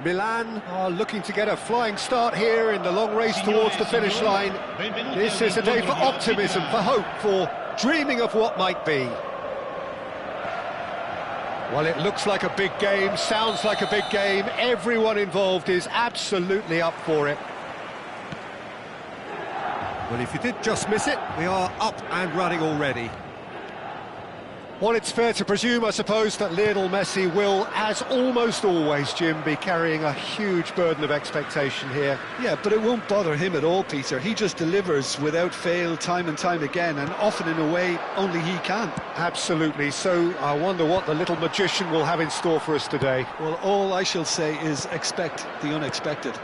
Milan are looking to get a flying start here in the long race towards the finish line. This is a day for optimism, for hope, for dreaming of what might be. Well, it looks like a big game, sounds like a big game. Everyone involved is absolutely up for it. Well, if you did just miss it, we are up and running already. Well, it's fair to presume, I suppose, that Lionel Messi will, as almost always, Jim, be carrying a huge burden of expectation here. Yeah, but it won't bother him at all, Peter. He just delivers without fail time and time again, and often in a way only he can. Absolutely. So I wonder what the little magician will have in store for us today. Well, all I shall say is expect the unexpected.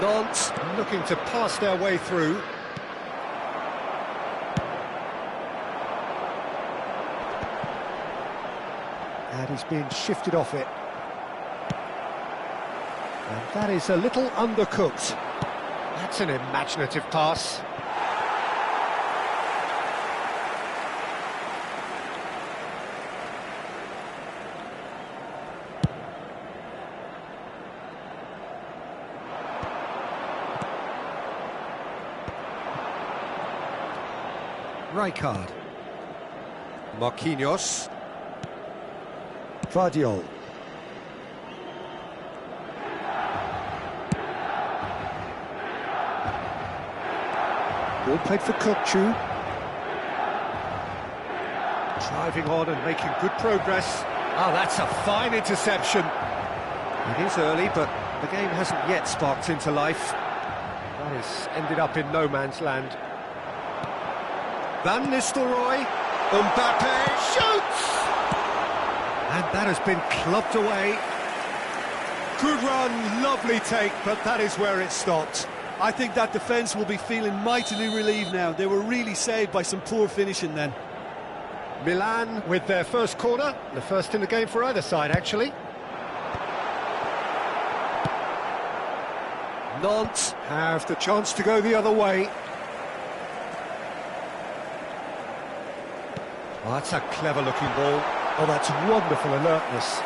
Nantes looking to pass their way through. And he's being shifted off it. And that is a little undercooked. That's an imaginative pass. Rijkaard. Marquinhos. Vardiol. Ball played for Kokchu. Driving on and making good progress. Oh, that's a fine interception. It is early, but the game hasn't yet sparked into life. That has ended up in no man's land. Van Nistelrooy. Mbappe shoots! And that has been clubbed away. Good run, lovely take, but that is where it stopped. I think that defence will be feeling mightily relieved now. They were really saved by some poor finishing then. Milan with their first corner, the first in the game for either side, actually. Nantes have the chance to go the other way. Oh, that's a clever-looking ball. Oh, that's wonderful alertness.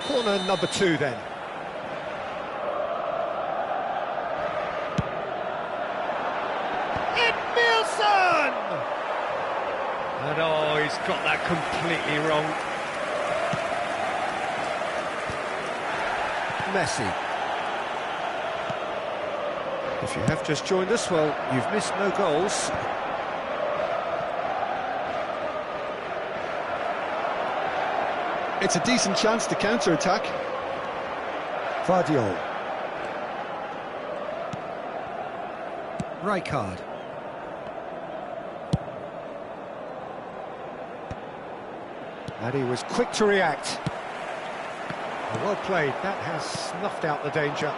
Corner number 2, then. Edmilson! And oh, he's got that completely wrong. Messi. If you have just joined us, well, you've missed no goals. It's a decent chance to counter-attack. Vardiol. Rijkaard. And he was quick to react. Well played, that has snuffed out the danger.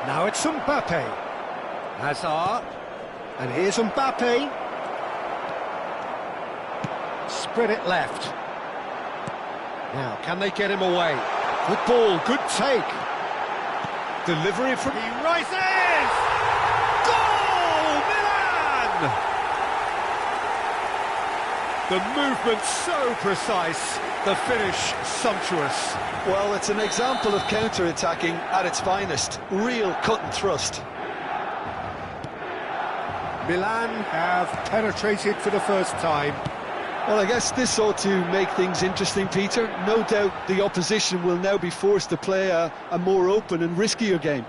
Now it's Mbappe. Hazard. And here's Mbappe. Spread it left. Now, can they get him away? Good ball, good take. Delivery from... He rises! Goal! Milan! The movement so precise, the finish sumptuous. Well, it's an example of counter-attacking at its finest. Real cut and thrust. Milan have penetrated for the first time. Well, I guess this ought to make things interesting, Peter. No doubt the opposition will now be forced to play a more open and riskier game.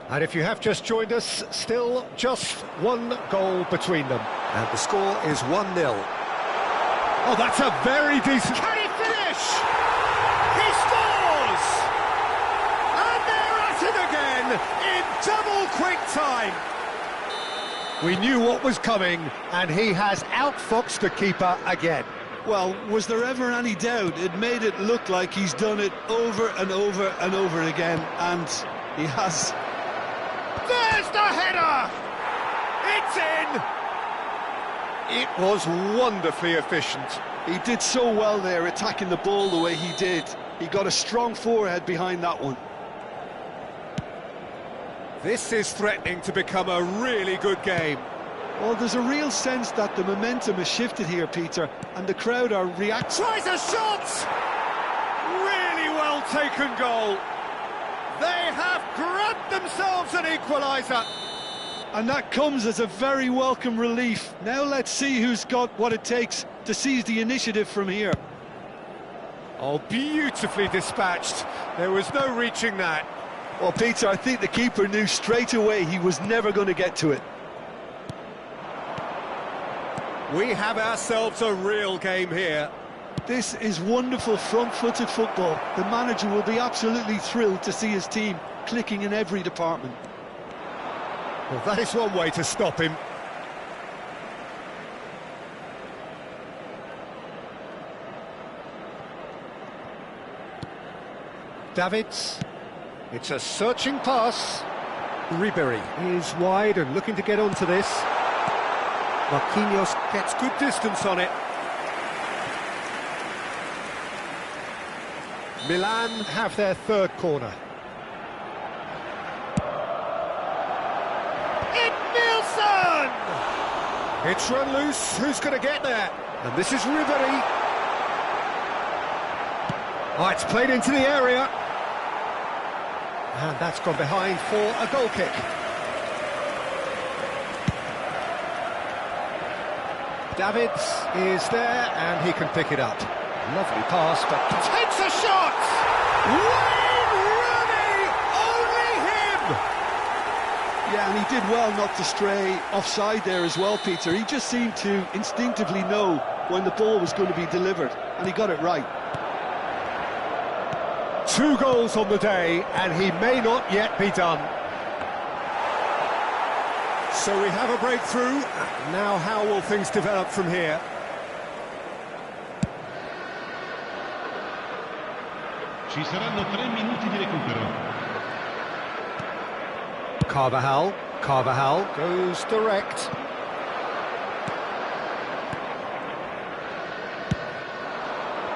And if you have just joined us, still just one goal between them. And the score is 1-0. Oh, that's a very decent... Can he finish? He scores! And they're at it again in double quick time. We knew what was coming, and he has outfoxed the keeper again. Well, was there ever any doubt? It made it look like he's done it over and over and over again, and he has. There's the header! It's in! It was wonderfully efficient. He did so well there, attacking the ball the way he did. He got a strong forehead behind that one. This is threatening to become a really good game. Well, there's a real sense that the momentum has shifted here, Peter, and the crowd are reacting. Tries a shot! Really well taken goal. They have grabbed themselves an equaliser. And that comes as a very welcome relief. Now let's see who's got what it takes to seize the initiative from here. Oh, beautifully dispatched. There was no reaching that. Well, Peter, I think the keeper knew straight away he was never going to get to it. We have ourselves a real game here. This is wonderful front-footed football. The manager will be absolutely thrilled to see his team clicking in every department. Well, that is one way to stop him. Davids. It's a searching pass. Ribery is wide and looking to get onto this. Marquinhos gets good distance on it. Milan have their third corner. Nielsen! It's run loose. Who's going to get there? And this is Ribery. Oh, it's played into the area. And that's gone behind for a goal kick. Davids is there, and he can pick it up. Lovely pass, but takes a shot! Wayne Rooney! Only him! Yeah, and he did well not to stray offside there as well, Peter. He just seemed to instinctively know when the ball was going to be delivered, and he got it right. 2 goals on the day, and he may not yet be done. So we have a breakthrough. Now how will things develop from here? Ci saranno 3 minuti di recupero. Carvajal goes direct.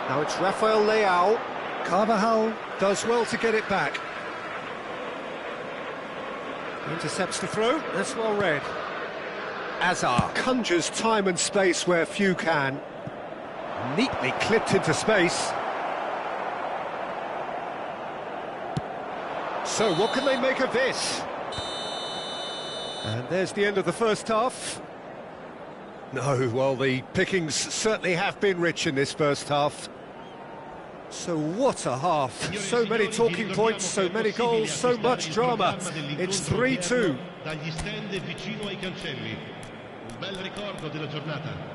Now it's Rafael Leao. Carvajal does well to get it back. Intercepts the throw, that's well read. Azar conjures time and space where few can. Neatly clipped into space. So what can they make of this? And there's the end of the first half. No, well, the pickings certainly have been rich in this first half. So what a half. So many talking points, so many goals, so much drama. It's 3-2. Dagli stand vicino ai cancelli. Un bel ricordo della giornata.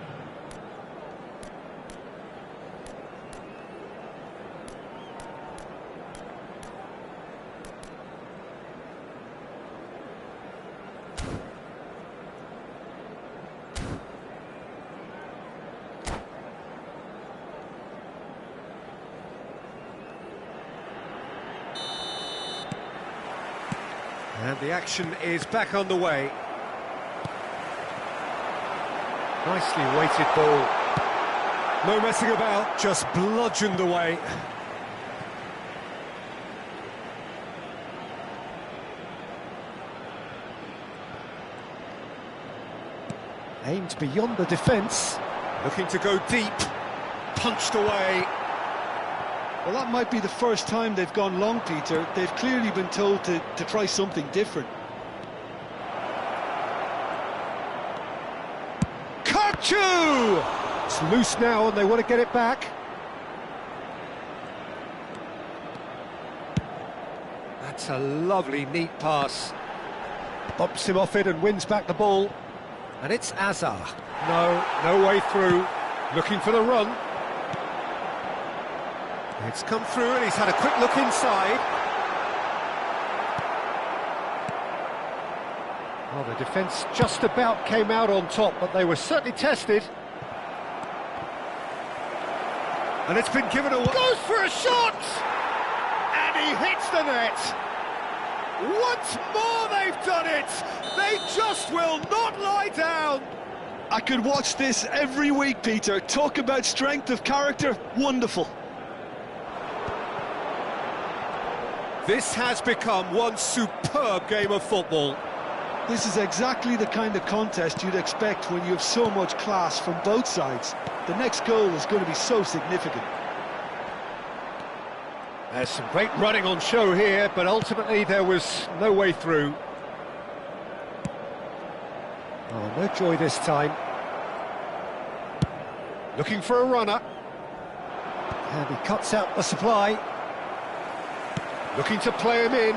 And the action is back on the way. Nicely weighted ball. No messing about, just bludgeoned away. Aimed beyond the defence. Looking to go deep. Punched away. Well, that might be the first time they've gone long, Peter. They've clearly been told to try something different. Nankatsu! It's loose now and they want to get it back. That's a lovely, neat pass. Bumps him off it and wins back the ball. And it's Azar. No way through. Looking for the run. It's come through and he's had a quick look inside. Well, the defence just about came out on top, but they were certainly tested. And it's been given away. Goes for a shot! And he hits the net. Once more they've done it! They just will not lie down! I could watch this every week, Peter. Talk about strength of character, wonderful. This has become one superb game of football. This is exactly the kind of contest you'd expect when you have so much class from both sides. The next goal is going to be so significant. There's some great running on show here, but ultimately there was no way through. Oh, no joy this time. Looking for a runner. And he cuts out the supply. Looking to play him in.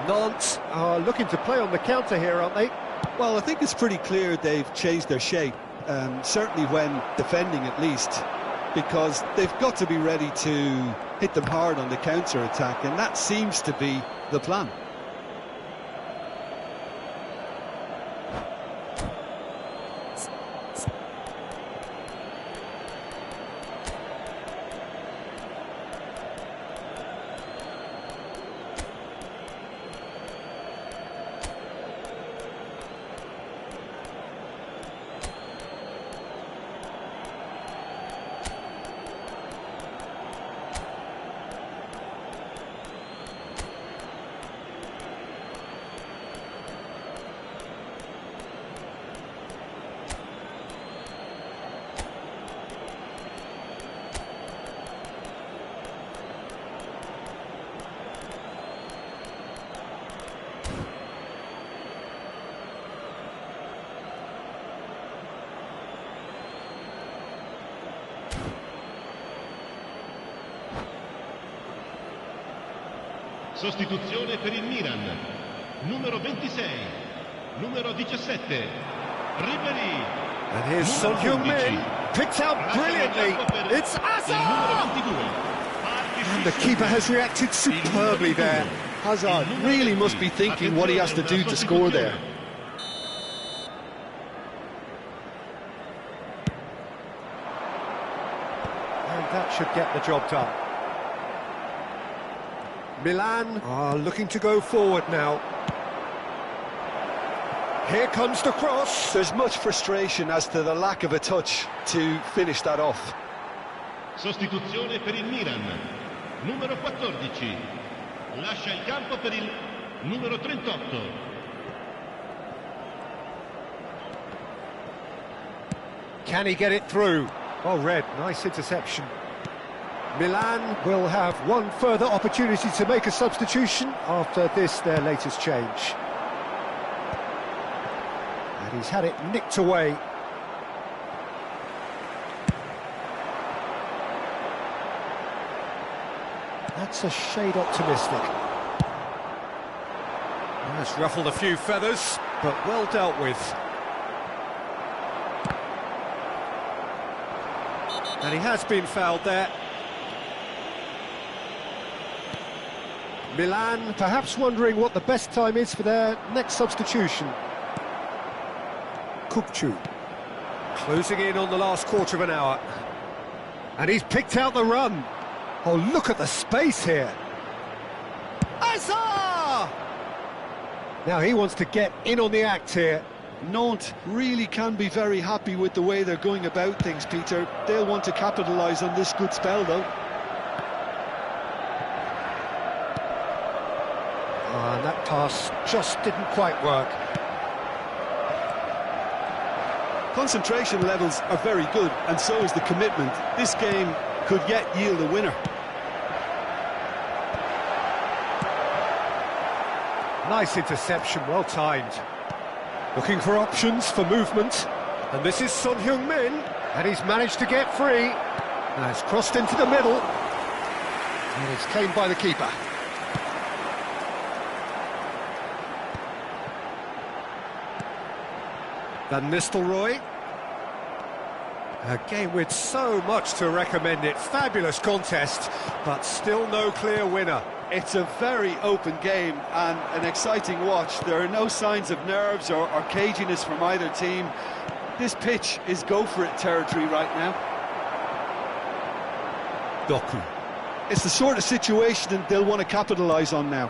Nantes are looking to play on the counter here, aren't they? Well, I think it's pretty clear they've changed their shape, certainly when defending at least, because they've got to be ready to hit them hard on the counter-attack, and that seems to be the plan. Sostituzione per il Milan. Numero 26, numero 17, Ribery. And here's Son Heung-min, picked out brilliantly. It's Hazard! And the keeper has reacted superbly there. Hazard really must be thinking what he has to do to score there. And that should get the job done. Milan are looking to go forward now. Here comes the cross. There's much frustration as to the lack of a touch to finish that off. Sostituzione per il Milan. Numero 14. Lascia il campo per il numero 38. Can he get it through? Oh, Red, nice interception. Milan will have one further opportunity to make a substitution after this, their latest change. And he's had it nicked away. That's a shade optimistic. That's ruffled a few feathers, but well dealt with. And he has been fouled there. Milan perhaps wondering what the best time is for their next substitution. Kupchu closing in on the last quarter of an hour. And he's picked out the run. Oh, look at the space here. Hazard! Now he wants to get in on the act here. Nantes really can be very happy with the way they're going about things, Peter. They'll want to capitalise on this good spell, though. And that pass just didn't quite work. Concentration levels are very good, and so is the commitment. This game could yet yield a winner. Nice interception, well timed. Looking for options for movement. And this is Son Heung-min. And he's managed to get free. Now it's crossed into the middle. And it's claimed by the keeper. Van Nistelrooy. A game with so much to recommend it. Fabulous contest, but still no clear winner. It's a very open game and an exciting watch. There are no signs of nerves or caginess from either team. This pitch is go-for-it territory right now. Doku. It's the sort of situation that they'll want to capitalise on now.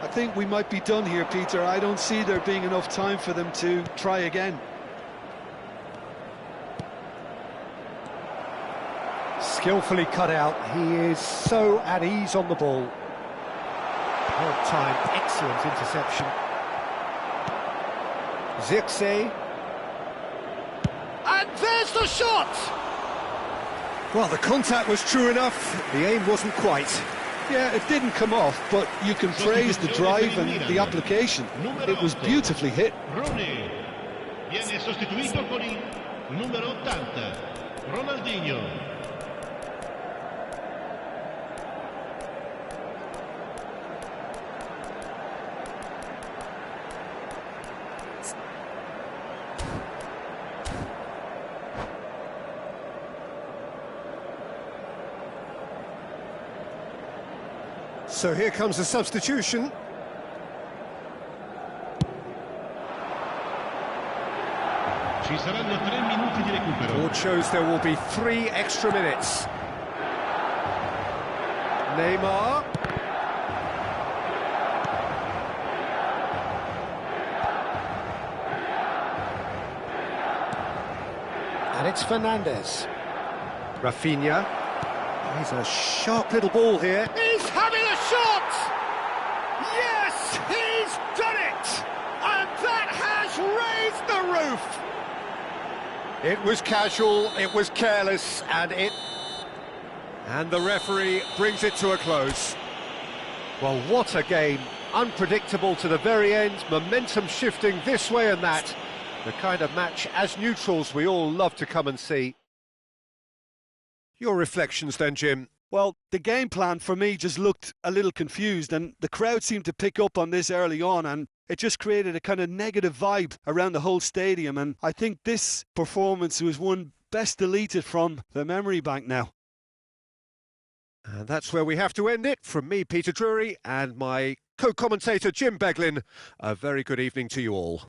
I think we might be done here, Peter. I don't see there being enough time for them to try again. Skillfully cut out. He is so at ease on the ball. Well-timed, excellent interception. Zirkzee. And there's the shot! Well, the contact was true enough. The aim wasn't quite. Yeah, it didn't come off, but you can praise the drive and the application. It was beautifully hit. Rooney viene sostituito con il numero 80, Ronaldinho. So here comes the substitution. Ci saranno 3 minuti di recupero. Board shows there will be 3 extra minutes. Neymar. And it's Fernandes. Rafinha. He's a sharp little ball here. He's having a shot! Yes, he's done it! And that has raised the roof! It was casual, it was careless, and the referee brings it to a close. Well, what a game. Unpredictable to the very end, momentum shifting this way and that. The kind of match, as neutrals, we all love to come and see. Your reflections then, Jim? Well, the game plan for me just looked a little confused, and the crowd seemed to pick up on this early on, and it just created a kind of negative vibe around the whole stadium, and I think this performance was one best deleted from the memory bank now. And that's where we have to end it. From me, Peter Drury, and my co-commentator, Jim Beglin, a very good evening to you all.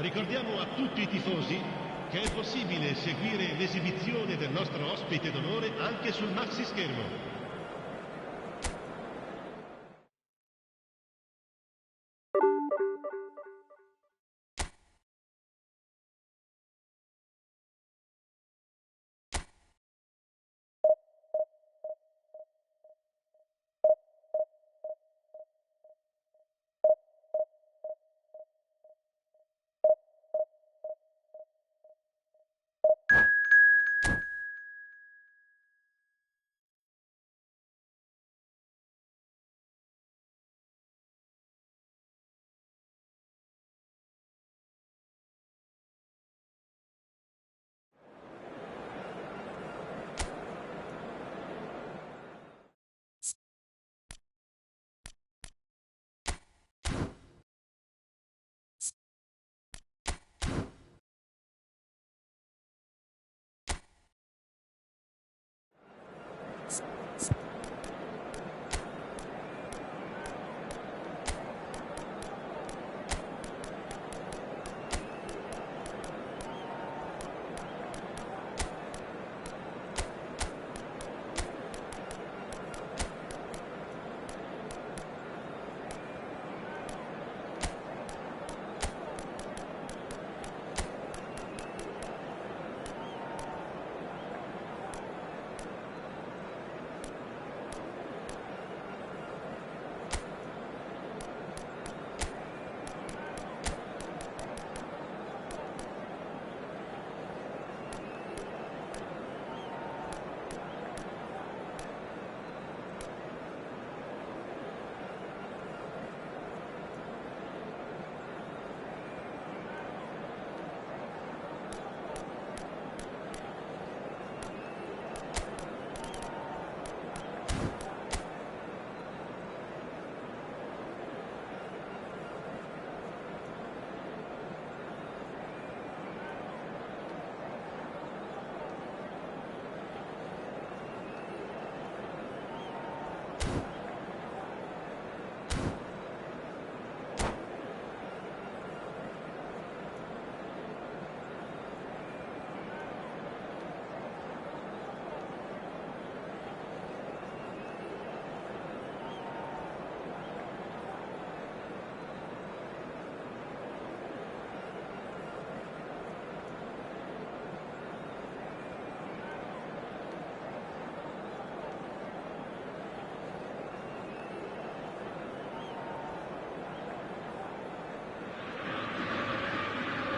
Ricordiamo a tutti i tifosi che è possibile seguire l'esibizione del nostro ospite d'onore anche sul maxi schermo.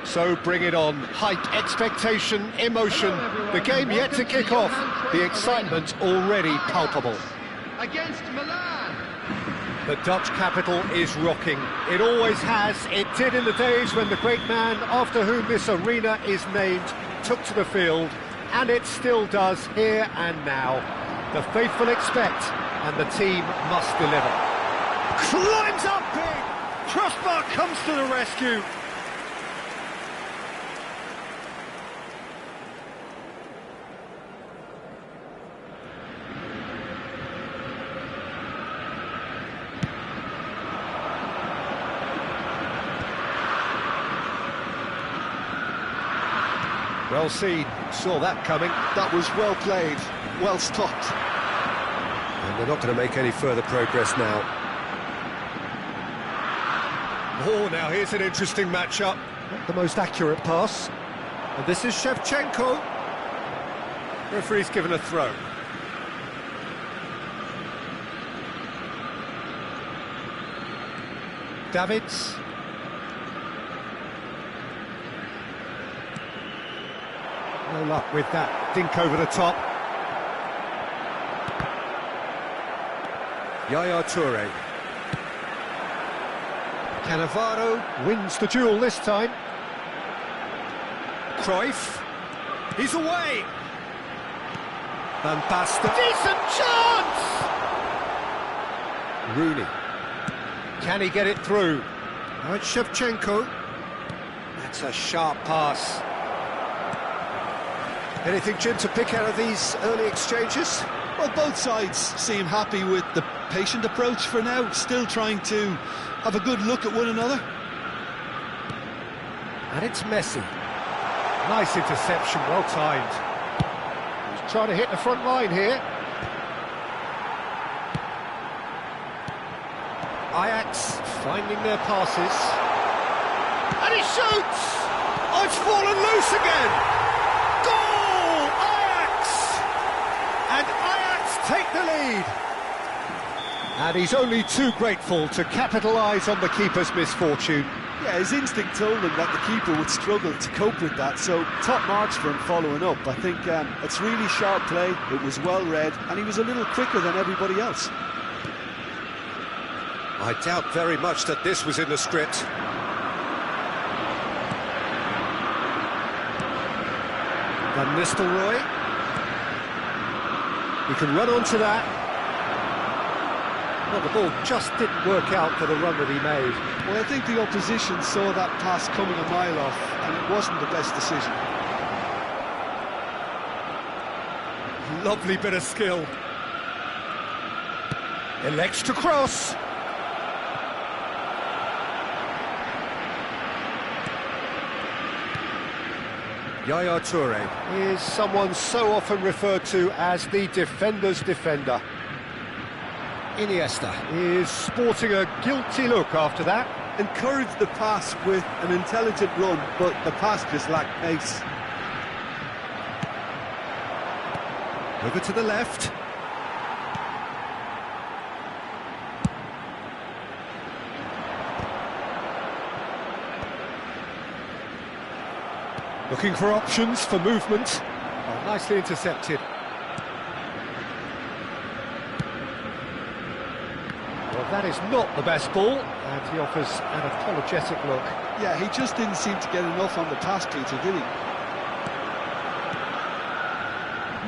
So bring it on. Hype, expectation, emotion. The game yet to kick off. The excitement already palpable. Against Milan. The Dutch capital is rocking. It always has. It did in the days when the great man after whom this arena is named took to the field. And it still does here and now. The faithful expect, and the team must deliver. Climbs up big! Crossbar comes to the rescue. Well seen, saw that coming. That was well played, well stopped. And they're not going to make any further progress now. Oh, now here's an interesting matchup. Not the most accurate pass. And this is Shevchenko. Referee's given a throw. Davids. No luck with that dink over the top. Yaya Toure. Cannavaro wins the duel this time. Cruyff. He's away. Van Basten. Decent chance! Rooney. Can he get it through? Now it's Shevchenko. That's a sharp pass. Anything, Jim, to pick out of these early exchanges? Well, both sides seem happy with the patient approach for now, still trying to have a good look at one another. And it's Messi. Nice interception, well timed. He's trying to hit the front line here. Ajax finding their passes. And he shoots! Oh, it's fallen loose again! Goal! Ajax! And Ajax take the lead. And he's only too grateful to capitalise on the keeper's misfortune. Yeah, his instinct told him that the keeper would struggle to cope with that, so top marks for him following up. I think it's really sharp play, it was well read, and he was a little quicker than everybody else. I doubt very much that this was in the script. Van Nistelrooy. He can run onto that. Well, the ball just didn't work out for the run that he made. Well, I think the opposition saw that pass coming a mile off, and it wasn't the best decision. Lovely bit of skill. Elects to cross. Yaya Toure is someone so often referred to as the defender's defender. Iniesta is sporting a guilty look after that. Encouraged the pass with an intelligent run, but the pass just lacked pace. Over to the left. Looking for options for movement. Oh, nicely intercepted. Well, that is not the best ball, and he offers an apologetic look. Yeah, he just didn't seem to get enough on the pass, Peter, did he?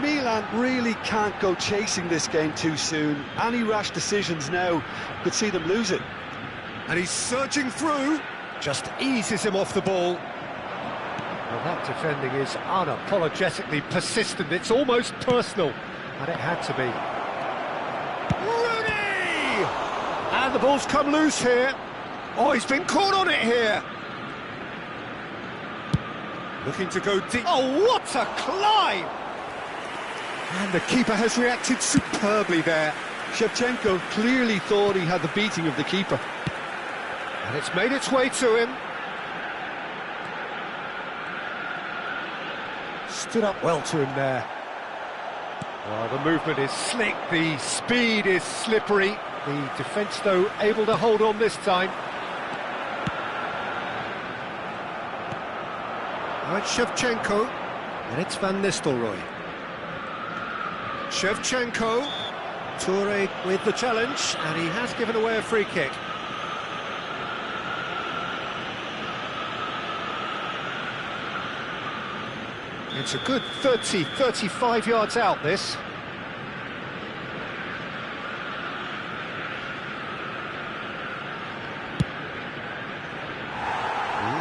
Milan really can't go chasing this game too soon. Any rash decisions now could see them lose it. And he's surging through, just eases him off the ball. Well, that defending is unapologetically persistent, it's almost personal, and it had to be. Rooney! And the ball's come loose here. Oh, he's been caught on it here. Looking to go deep. Oh, what a climb! And the keeper has reacted superbly there. Shevchenko clearly thought he had the beating of the keeper. And it's made its way to him. Stood up well to him there. Oh, the movement is slick, the speed is slippery. The defence, though, able to hold on this time. Now it's Shevchenko, and it's Van Nistelrooy. Shevchenko, Toure with the challenge, and he has given away a free kick. It's a good 30, 35 yards out, this.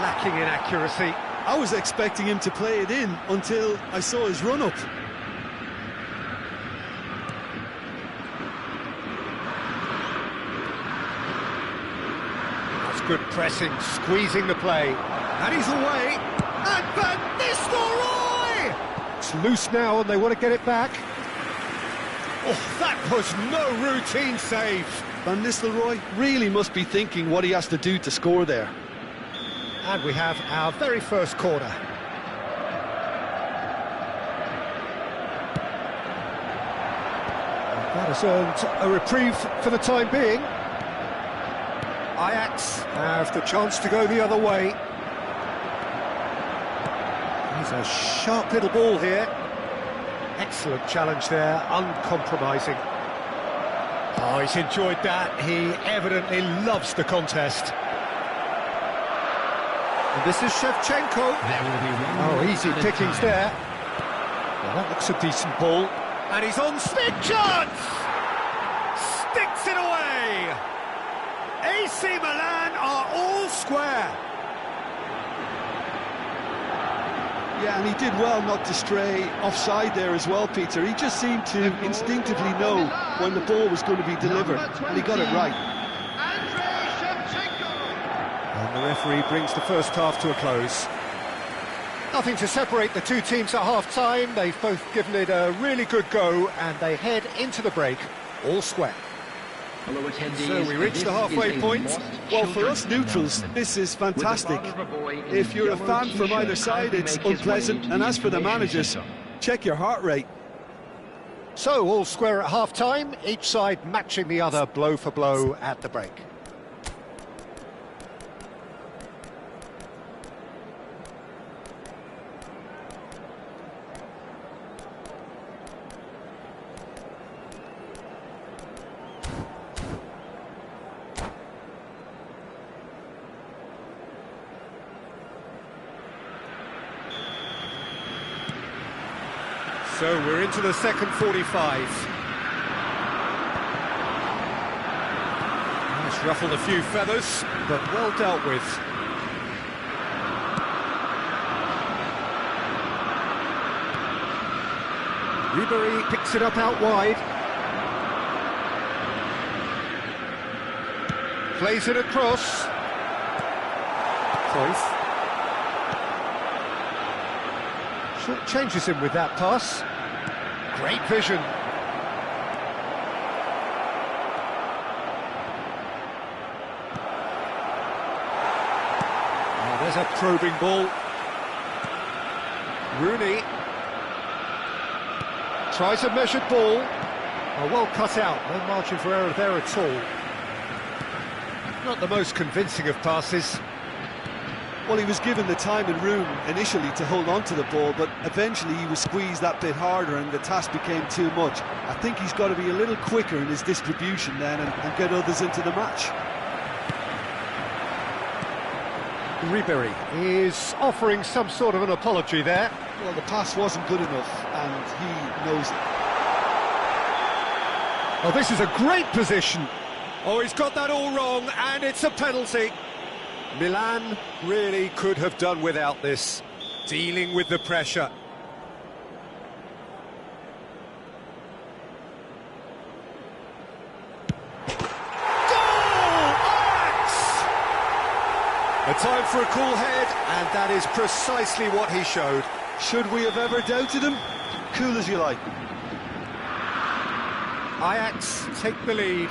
Lacking in accuracy. I was expecting him to play it in until I saw his run-up. That's good pressing, squeezing the play. And he's away. And Van Nistelrooy! It's loose now and they want to get it back. Oh, that was no routine save. Van Nistelrooy really must be thinking what he has to do to score there. And we have our very first corner. And that has earned a reprieve for the time being. Ajax have the chance to go the other way. He's a sharp little ball here. Excellent challenge there, uncompromising. Oh, he's enjoyed that. He evidently loves the contest. And this is Shevchenko. Oh, easy pickings there. Well, that looks a decent ball. And he's on stick chance! Sticks it away! AC Milan are all square. Yeah, and he did well not to stray offside there as well, Peter. He just seemed to instinctively know when the ball was going to be delivered, and he got it right. And the The referee brings the first half to a close. Nothing to separate the two teams at half-time. They've both given it a really good go, and they head into the break all square. So we reach the halfway point. Well, for us neutrals, this is fantastic. If you're a fan from either side, it's unpleasant. And as for the managers, check your heart rate. So, all square at half-time, each side matching the other blow for blow at the break. So we're into the second 45. It's ruffled a few feathers, but well dealt with. Ribery picks it up out wide. Plays it across. Cruyff. Short changes him with that pass. Great vision. Oh, there's a probing ball. Rooney. Tries a measured ball. Oh, well cut out. No margin for error there at all. Not the most convincing of passes. Well, he was given the time and room initially to hold on to the ball, but eventually he was squeezed that bit harder and the task became too much. I think he's got to be a little quicker in his distribution then and get others into the match. Ribery is offering some sort of an apology there. Well, the pass wasn't good enough and he knows it. Oh, this is a great position. Oh, he's got that all wrong and it's a penalty. Milan really could have done without this, dealing with the pressure. Goal! Ajax! A time for a cool head, and that is precisely what he showed. Should we have ever doubted him? Cool as you like. Ajax take the lead.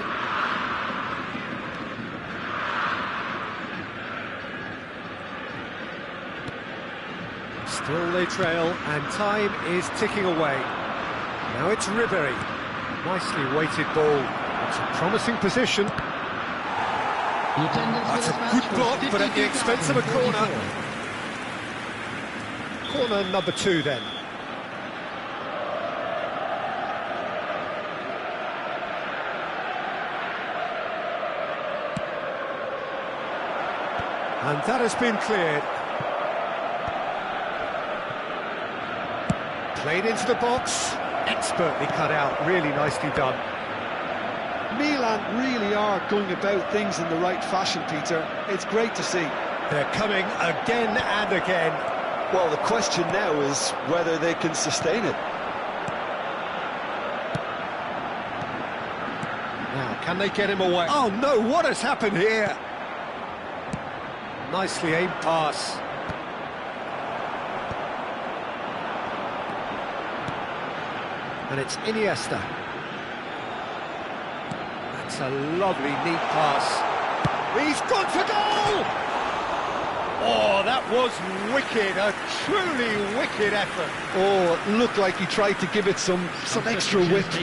Still they trail, and time is ticking away. Now it's Ribery. Nicely weighted ball. It's a promising position. That's a good block, but at the expense of a corner. Corner number 2 then. And that has been cleared. Played into the box, expertly cut out, really nicely done. Milan really are going about things in the right fashion, Peter. It's great to see. They're coming again and again. Well, the question now is whether they can sustain it. Now, can they get him away? Oh no, what has happened here? Nicely aimed pass. And it's Iniesta. That's a lovely, neat pass. He's gone for goal! Oh, that was wicked, a truly wicked effort. Oh, it looked like he tried to give it some extra width.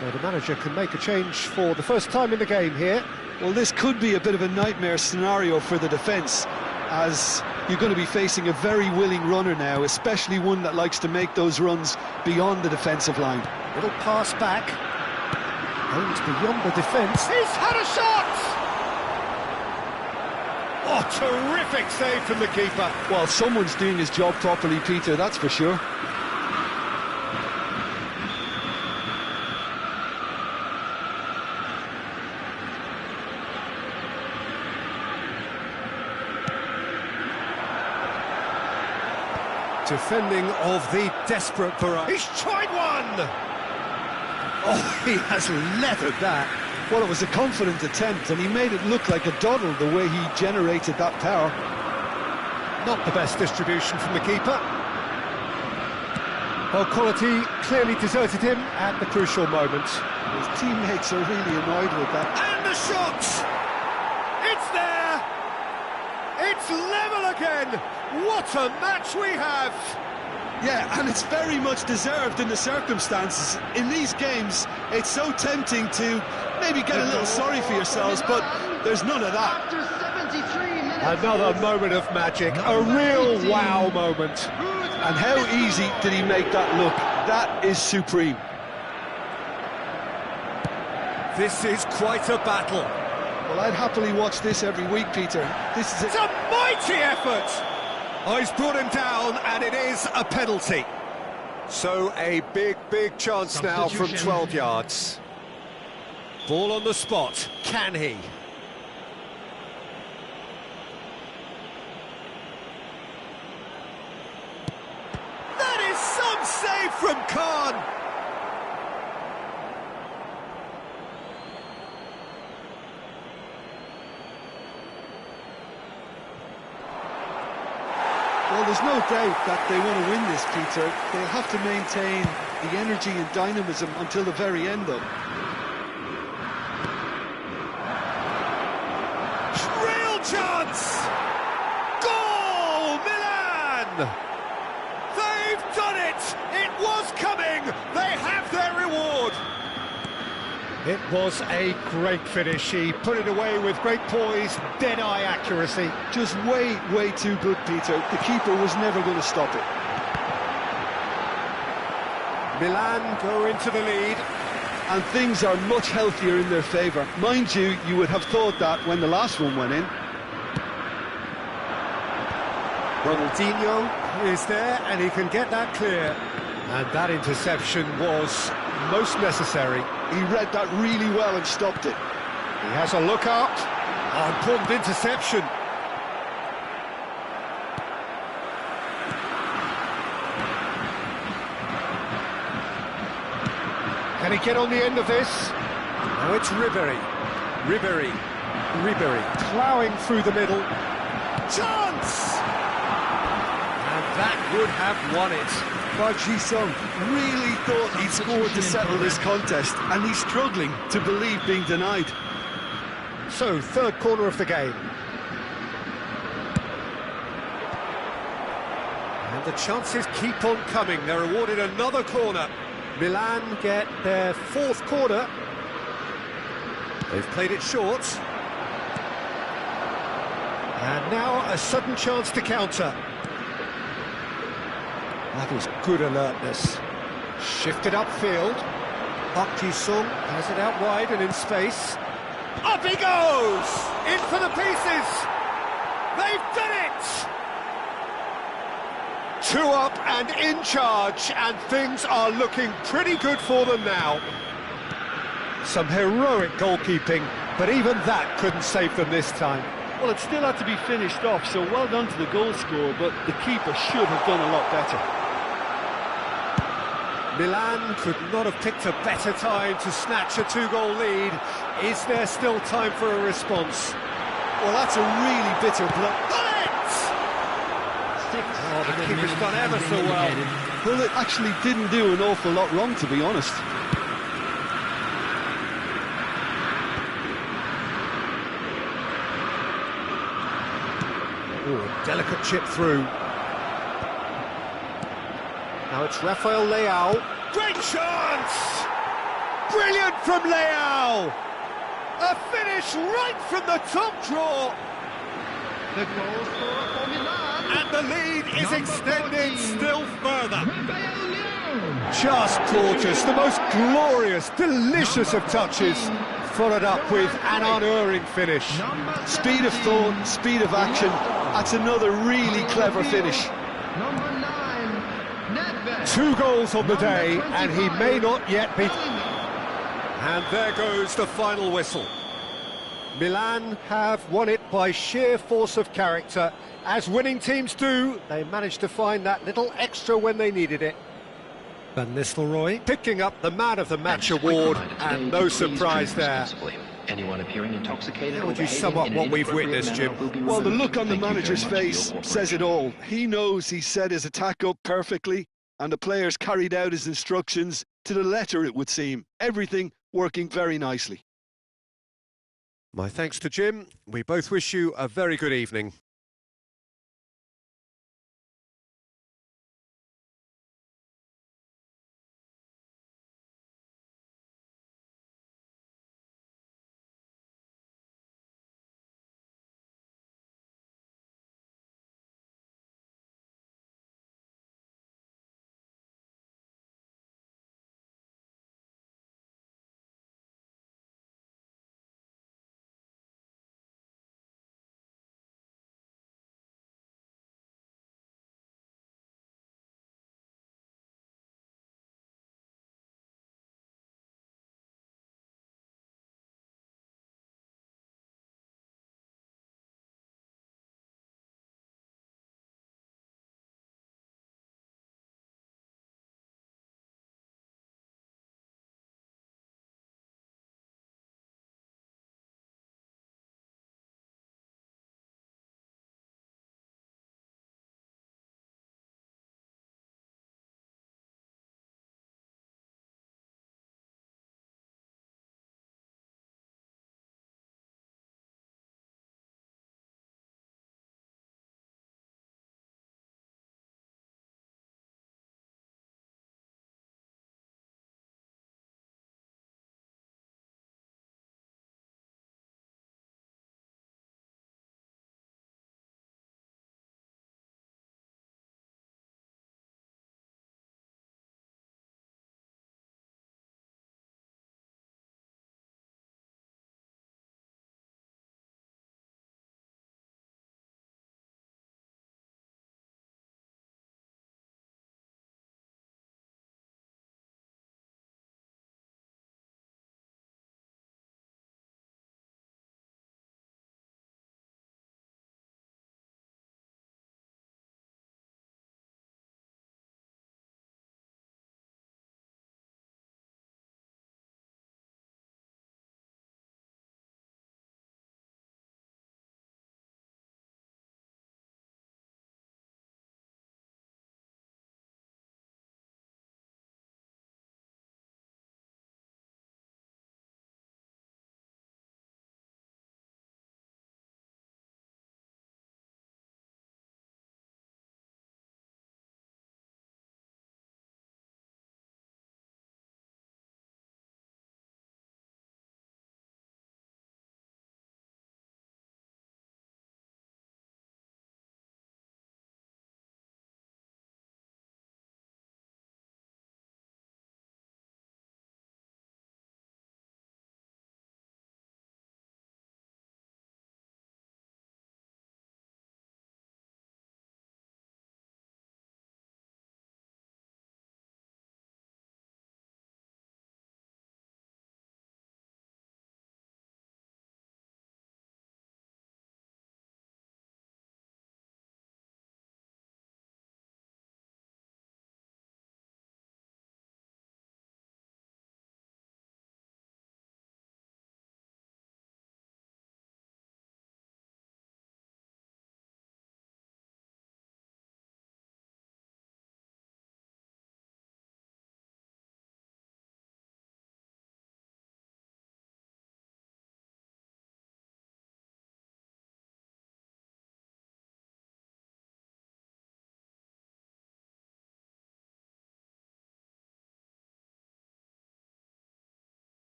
So the manager can make a change for the first time in the game here. Well, this could be a bit of a nightmare scenario for the defence, as you're going to be facing a very willing runner now, especially one that likes to make those runs beyond the defensive line. Little pass back. Aimed beyond the defence. He's had a shot! Oh, terrific save from the keeper. Well, someone's doing his job properly, Peter, that's for sure. Defending of the desperate variety. He's tried one! Oh, he has leathered that. Well, it was a confident attempt, and he made it look like a doddle the way he generated that power. Not the best distribution from the keeper. Well, quality clearly deserted him at the crucial moment. His teammates are really annoyed with that. And the shot! It's there! It's level again! What a match we have! Yeah, and it's very much deserved in the circumstances. In these games, it's so tempting to maybe get a little sorry for yourselves, but there's none of that. After 73 minutes. Another moment of magic, a real wow moment. And how easy did he make that look? That is supreme. This is quite a battle. Well, I'd happily watch this every week, Peter. This is It's a mighty effort! Oh, he's brought him down, and it is a penalty. So a big chance now from 12 yards. Ball on the spot. Can he? That is some save from Khan. Well, there's no doubt that they want to win this, Peter. They'll have to maintain the energy and dynamism until the very end, though. Real chance! Goal, Milan! They've done it! It was coming! They have their reward! It was a great finish. He put it away with great poise, dead-eye accuracy. Just way too good, Peter. The keeper was never going to stop it. Milan go into the lead. And things are much healthier in their favour. Mind you, you would have thought that when the last one went in. Ronaldinho is there, and he can get that clear. And that interception was most necessary. He read that really well and stopped it. He has a look up. Oh, important interception. Can he get on the end of this? Now it's Ribéry. Ribéry. Ploughing through the middle. Chance! And that would have won it. Park Ji-sung really thought he'd scored to settle this contest, and he's struggling to believe being denied. So, third corner of the game. And the chances keep on coming. They're awarded another corner. Milan get their fourth corner. They've played it short. And now a sudden chance to counter. That is good alertness. Shifted upfield. Park Ji-sung has it out wide and in space. Up he goes! In for the pieces! They've done it! 2 up and in charge, and things are looking pretty good for them now. Some heroic goalkeeping, but even that couldn't save them this time. Well, it still had to be finished off, so well done to the goal scorer, but the keeper should have done a lot better. Milan could not have picked a better time to snatch a 2-goal lead. Is there still time for a response? Well, that's a really bitter blow. Got it! Oh, the keeper's done ever so well. Well, it actually didn't do an awful lot wrong, to be honest. Oh, delicate chip through. Now it's Rafael Leao. Great chance! Brilliant from Leao! A finish right from the top draw. The goal scorer for Milan. And the lead is extended 14, still further. Rafael Leao. Just gorgeous, the most glorious, delicious of touches. Followed up with an unerring finish. Speed of thought, speed of action. That's another really clever finish. Number 9, Nedved. 2 goals on the day, and he may not yet be... And there goes the final whistle. Milan have won it by sheer force of character. As winning teams do, they managed to find that little extra when they needed it. Van Nistelrooy picking up the Man of the Match award, and no surprise there. Anyone appearing intoxicated. How would you sum up what we've witnessed, Jim? Well, the look on the manager's face says it all. He knows he set his attack up perfectly, and the players carried out his instructions to the letter, it would seem. Everything working very nicely. My thanks to Jim. We both wish you a very good evening.